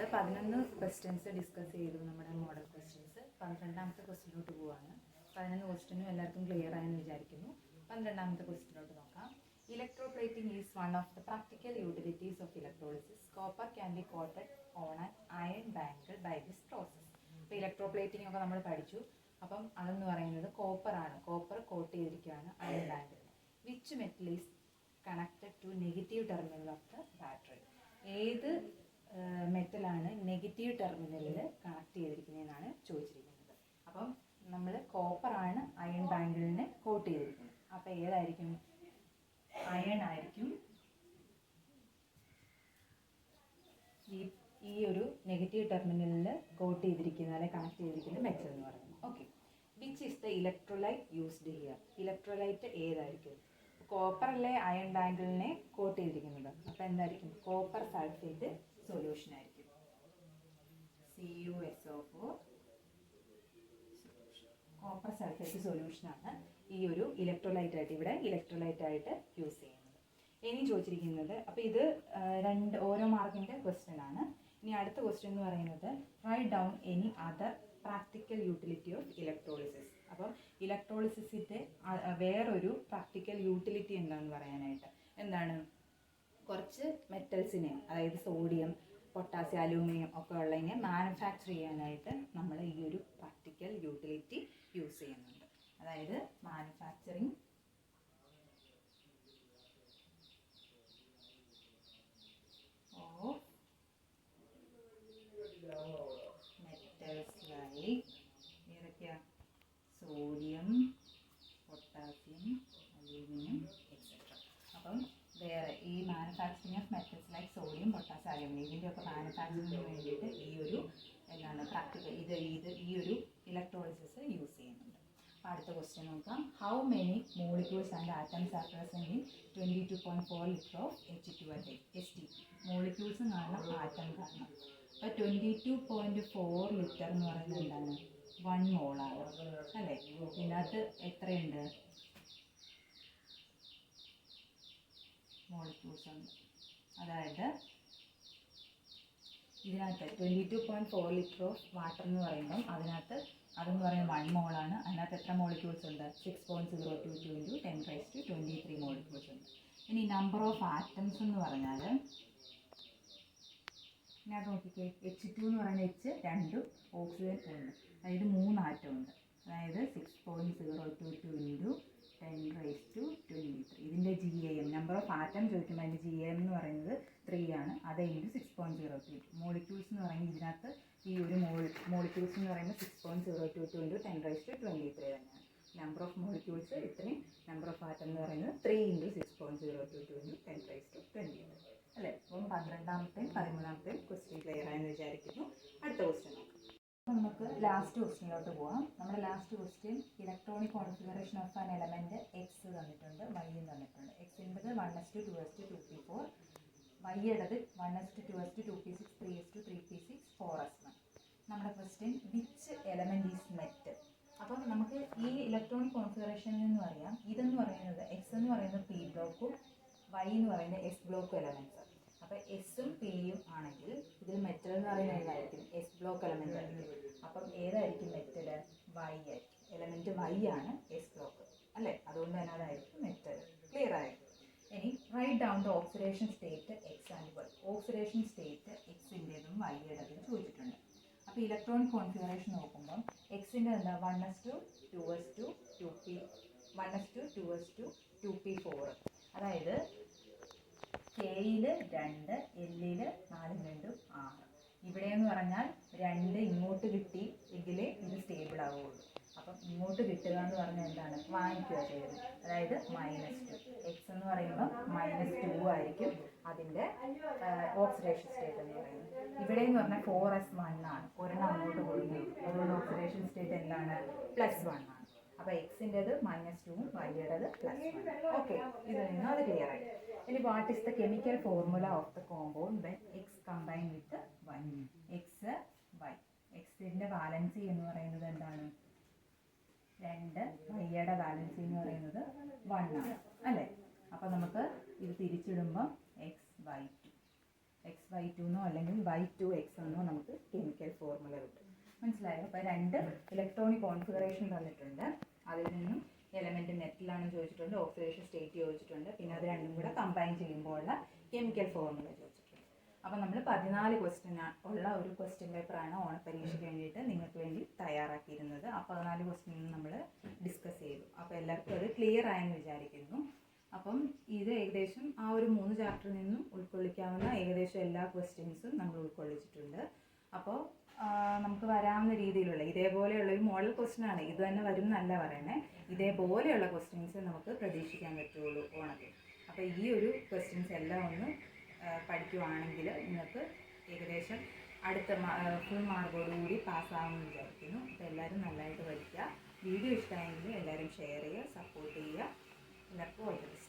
നമ്മൾ 11 questions discuss ചെയ്തു, നമ്മുടെ മോഡൽ ക്വസ്റ്റ്യൻസ്. 12ാമത്തെ ക്വസ്റ്റ്യനിലോട്ട് പോവാണ്. 11 ക്വസ്റ്റ്യനും എല്ലാവർക്കും ക്ലിയർ ആയെന്ന് വിചാരിക്കുന്നു. 12ാമത്തെ ക്വസ്റ്റ്യനിലോട്ട് നോക്കാം. Electroplating is one of the practical utilities of electrolysis. Copper can be coated on an iron bangle by this process. അപ്പോൾ ഇലക്ട്രോപ്ലേറ്റിംഗ് ഒക്കെ നമ്മൾ പഠിച്ചു. അപ്പം അതെന്ന് പറയുന്നത് കോപ്പറാണ്. കോപ്പർ കോട്ട് ചെയ്തിരിക്കുകയാണ് iron bangle. Which metal is connected to negative terminal of the battery? ഏത് മെറ്റലാണ് നെഗറ്റീവ് ടെർമിനലിൽ കണക്ട് ചെയ്തിരിക്കുന്നതെന്നാണ് ചോദിച്ചിരിക്കുന്നത്. അപ്പം നമ്മൾ കോപ്പറാണ് അയൺ ബാങ്കിളിനെ കോട്ട് ചെയ്തിരിക്കുന്നത്. അപ്പം ഏതായിരിക്കും? അയൺ ആയിരിക്കും ഈ ഒരു നെഗറ്റീവ് ടെർമിനലിൽ കോട്ട് ചെയ്തിരിക്കുന്ന അല്ലെങ്കിൽ കണക്ട് ചെയ്തിരിക്കുന്ന മെറ്റൽ എന്ന് പറയുന്നത്. Okay, which is the electrolyte used here? Electrolyte ഏതായിരിക്കും? കോപ്പർ അല്ലേ അയൺ ബാങ്കിളിനെ കോട്ട് ചെയ്തിരിക്കുന്നത്. അപ്പം എന്തായിരിക്കും? കോപ്പർ സൾഫേറ്റ് സൊല്യൂഷൻ ആയിരിക്കും. CuSO4 കോപ്പർ സൾഫേറ്റ് സൊല്യൂഷനാണ് ഈ ഒരു ഇലക്ട്രോലൈറ്റ് ആയിട്ട് ഇവിടെ ഇലക്ട്രോലൈറ്റ് ആയിട്ട് യൂസ് ചെയ്യുന്നത്. ഇനി ചോദിച്ചിരിക്കുന്നത്, അപ്പോൾ ഇത് ഓരോ മാർക്കിൻ്റെ ക്വസ്റ്റ്യൻ ആണ്. ഇനി അടുത്ത ക്വസ്റ്റ്യൻ എന്ന് പറയുന്നത് write down any other practical utility of electrolysis. അപ്പം ഇലക്ട്രോളിസിസിൻ്റെ വേറൊരു പ്രാക്ടിക്കൽ യൂട്ടിലിറ്റി എന്താണെന്ന് പറയാനായിട്ട് എന്താണ്? കുറച്ച് മെറ്റൽസിനെ, അതായത് സോഡിയം, പൊട്ടാസ്യം, അലൂമിനിയം ഒക്കെ ഉള്ളതിനെ മാനുഫാക്ചർ ചെയ്യാനായിട്ട് നമ്മൾ ഈ ഒരു പ്രാക്ടിക്കൽ യൂട്ടിലിറ്റി യൂസ് ചെയ്യുന്നുണ്ട്. അതായത് മാനുഫാക്ചറിങ് ഓഫ് മെറ്റൽസ് ലൈക്ക് ഏതൊക്കെയാ? Sodium, potassium, aluminium etcetera. അപ്പം വേറെ ഈ manufacturing of metals like sodium, potassium, aluminium ഇതിൻ്റെയൊക്കെ മാനുഫാക്ചറിങ്ങിന് വേണ്ടിയിട്ട് ഈ ഒരു പ്രാക്ടിക്കൽ ഈ ഒരു ഇലക്ട്രോളിസിസ് യൂസ് ചെയ്യുന്നുണ്ട്. അപ്പോൾ അടുത്ത ക്വസ്റ്റ്യൻ നോക്കാം. How many molecules and atoms are present in 22.4 litre of H2 ST? മോളിക്യൂൾസും കാണണം, ആറ്റം കാണണം. അപ്പോൾ 22.4 ലിറ്റർ എന്ന് പറയുന്നത് എന്താണ്? 1 മോളാണ് അല്ലേ? ഇതിനകത്ത് എത്രയുണ്ട്? മോളിക്യൂൾസ് ഉണ്ട്. അതായത് ഇതിനകത്ത് 22.4 ലിറ്റർ ഓഫ് വാട്ടർ എന്ന് പറയുമ്പം അതെന്ന് പറയുന്നത് 1 മോളാണ്. അതിനകത്ത് എത്ര മോളിക്യൂൾസ് ഉണ്ട്? 6.022 × 10⁻23 മോളിക്യൂൾസ് ഉണ്ട്. ഇനി നമ്പർ ഓഫ് ആറ്റംസ് എന്ന് പറഞ്ഞാൽ ഇതിനകത്ത് നോക്കിക്കേ, H2 എന്ന് പറയുന്നത് H 2 ഓക്സിജൻ ഉണ്ട്, അതായത് 3 ആറ്റം ഉണ്ട്. അതായത് 6.022 × 10⁻23. ഇതിൻ്റെ GAM നമ്പർ ഓഫ് ആറ്റം ചോദിക്കുമ്പോൾ അതിൻ്റെ GAM എന്ന് പറയുന്നത് 3 ആണ്. അത് × 6.022. മോളിക്യൂൾസ് എന്ന് പറയുന്നത് ഇതിനകത്ത് ഈ ഒരു മോളിക്യൂൾസ് എന്ന് പറയുന്നത് 6.022 × 10⁻23 തന്നെയാണ്. നമ്പർ ഓഫ് മോളിക്യൂൾസ് ഇത്രയും, നമ്പർ ഓഫ് ആറ്റം എന്ന് പറയുന്നത് 3 × 6.022 × 10⁻23 അല്ലേ? അപ്പം 12ാമത്തെയും 13ാമത്തെയും ക്വസ്റ്റ്യൻ ക്ലിയർ ആയെന്ന് വിചാരിക്കുന്നു. അടുത്ത ക്വസ്റ്റ്യൻ നോക്കാം. അപ്പോൾ നമുക്ക് ലാസ്റ്റ് ക്വസ്റ്റ്യനിലോട്ട് പോകാം. നമ്മുടെ last question electronic configuration of an element X തന്നിട്ടുണ്ട്, വൈയും തന്നിട്ടുണ്ട്. എക്സിൻ്റെത് 1s2 2s2 2p4, വൈയുടേത് 1s2 2s2 2p6 3s2 3p6 4s1. നമ്മുടെ question which element is met? അപ്പം നമുക്ക് ഈ ഇലക്ട്രോണിക് കോൺഫിഗറേഷനിൽ നിന്ന് അറിയാം, ഇതെന്ന് പറയുന്നത് എക്സ് എന്ന് പറയുന്നത് പി ബ്ലോക്കും വൈ എന്ന് പറയുന്നത് എസ് ബ്ലോക്ക് എലമെൻറ്റ്സ്. അപ്പോൾ എസും പിയും ആണെങ്കിൽ ഇതിൽ മെറ്റൽ എന്ന് പറയുന്നത് ഏതായിരിക്കും? എസ് ബ്ലോക്ക് എലമെൻ്റ് ആയിരിക്കും. അപ്പം ഏതായിരിക്കും മെറ്റൽ? വൈ ആയിരിക്കും. എലമെൻറ്റ് വൈ ആണ് എസ് ബ്ലോക്ക് അല്ലേ? അതുകൊണ്ട് തന്നെ അതായിരിക്കും മെറ്റൽ. ക്ലിയർ ആയിരിക്കും. ഇനി write down the oxidation state X and Y. Oxidation state എക്സിൻ്റെതും വൈയുടേതും ചോദിച്ചിട്ടുണ്ട്. അപ്പോൾ ഇലക്ട്രോണിക് കോൺഫിഗറേഷൻ നോക്കുമ്പം എക്സിൻ്റെ എന്താ? 1s2 2s2 1s2 2s2 2p4. അതായത് കെയിൽ 2, എല്ലിൽ 4 2 6. ഇവിടെയെന്ന് പറഞ്ഞാൽ 2 ഇങ്ങോട്ട് കിട്ടി എങ്കിലേ ഇത് സ്റ്റേബിൾ ആവുകയുള്ളൂ. അപ്പം ഇങ്ങോട്ട് കിട്ടുക എന്ന് പറഞ്ഞാൽ എന്താണ്? വാങ്ങിക്കുക ചെയ്തത്, അതായത് -2. എക്സ് എന്ന് പറയുമ്പോൾ -2 ആയിരിക്കും അതിൻ്റെ ഓക്സിഡേഷൻ സ്റ്റേറ്റ് എന്ന് പറയുന്നത്. ഇവിടെ എന്ന് പറഞ്ഞാൽ 4s1 ആണ്, ഒരെണ്ണം അങ്ങോട്ട് കൊടുക്കുന്നത്. അതുകൊണ്ട് ഓക്സിഡേഷൻ സ്റ്റേറ്റ് എന്താണ്? +1 ആണ്. അപ്പോൾ എക്സിൻ്റെത് -2ഉം വൈയുടേത് +1. ഓക്കെ, ഇതിൽ നിന്ന് അത് ക്ലിയർ ആയി. ഇനി what is the chemical formula of the compound when x combine with y? X y, എക്സിൻ്റെ വാലൻസി എന്ന് പറയുന്നത് എന്താണ്? 2, വൈയുടെ വാലൻസി എന്ന് പറയുന്നത് 1 ആണ് അല്ലേ? അപ്പോൾ നമുക്ക് ഇത് തിരിച്ചിടുമ്പോൾ x/2 XY2 എന്നോ അല്ലെങ്കിൽ Y2X എന്നോ നമുക്ക് കെമിക്കൽ ഫോർമുല കിട്ടും. മനസ്സിലായോ? അപ്പോൾ 2 ഇലക്ട്രോണിക് കോൺഫിഗറേഷൻ തന്നിട്ടുണ്ട്. അതിൽ നിന്നും എലമെൻറ്റ് മെറ്റലാണെന്ന് ചോദിച്ചിട്ടുണ്ട്, ഓക്സിഡേഷൻ സ്റ്റേറ്റ് ചോദിച്ചിട്ടുണ്ട്, പിന്നെ അത് രണ്ടും കൂടെ കമ്പൈൻ ചെയ്യുമ്പോഴുള്ള കെമിക്കൽ ഫോർമുല ചോദിച്ചിട്ടുണ്ട്. അപ്പോൾ നമ്മൾ 14 ക്വസ്റ്റ്യൻ ഉള്ള ഒരു ക്വസ്റ്റ്യൻ പേപ്പറാണ് ഓണപ്പരീക്ഷയ്ക്ക് വേണ്ടിയിട്ട് നിങ്ങൾക്ക് വേണ്ടി തയ്യാറാക്കിയിരുന്നത്. ആ 14 ക്വസ്റ്റ്യൻ നമ്മൾ ഡിസ്കസ് ചെയ്തു. അപ്പോൾ എല്ലാവർക്കും അത് ക്ലിയർ ആയെന്ന് വിചാരിക്കുന്നു. അപ്പം ഇത് ഏകദേശം ആ ഒരു 3 ചാപ്റ്ററിൽ നിന്നും ഉൾക്കൊള്ളിക്കാവുന്ന ഏകദേശം എല്ലാ ക്വസ്റ്റ്യൻസും നമ്മൾ ഉൾക്കൊള്ളിച്ചിട്ടുണ്ട്. അപ്പോൾ നമുക്ക് വരാവുന്ന രീതിയിലുള്ള ഇതേപോലെയുള്ള ഒരു മോഡൽ ക്വസ്റ്റ്യൻ ആണ്, ഇത് തന്നെ വരും എന്നല്ല പറയണേ, ഇതേപോലെയുള്ള ക്വസ്റ്റ്യൻസ് നമുക്ക് പ്രതീക്ഷിക്കാൻ പറ്റുള്ളൂ ഓണത്തിൽ. അപ്പോൾ ഈ ഒരു ക്വസ്റ്റ്യൻസ് എല്ലാം ഒന്ന് പഠിക്കുവാണെങ്കിൽ നിങ്ങൾക്ക് ഏകദേശം അടുത്ത ഫുൾ മാർക്കോടുകൂടി പാസ്സാവുമെന്ന് വിചാരിക്കുന്നു. അപ്പോൾ എല്ലാവരും നല്ലതായിട്ട് പഠിക്കുക. വീഡിയോ ഇഷ്ടമായെങ്കിൽ എല്ലാവരും ഷെയർ ചെയ്യുക, സപ്പോർട്ട് ചെയ്യുക. എല്ലാവർക്കും ഓൾ ദി ബെസ്റ്റ്.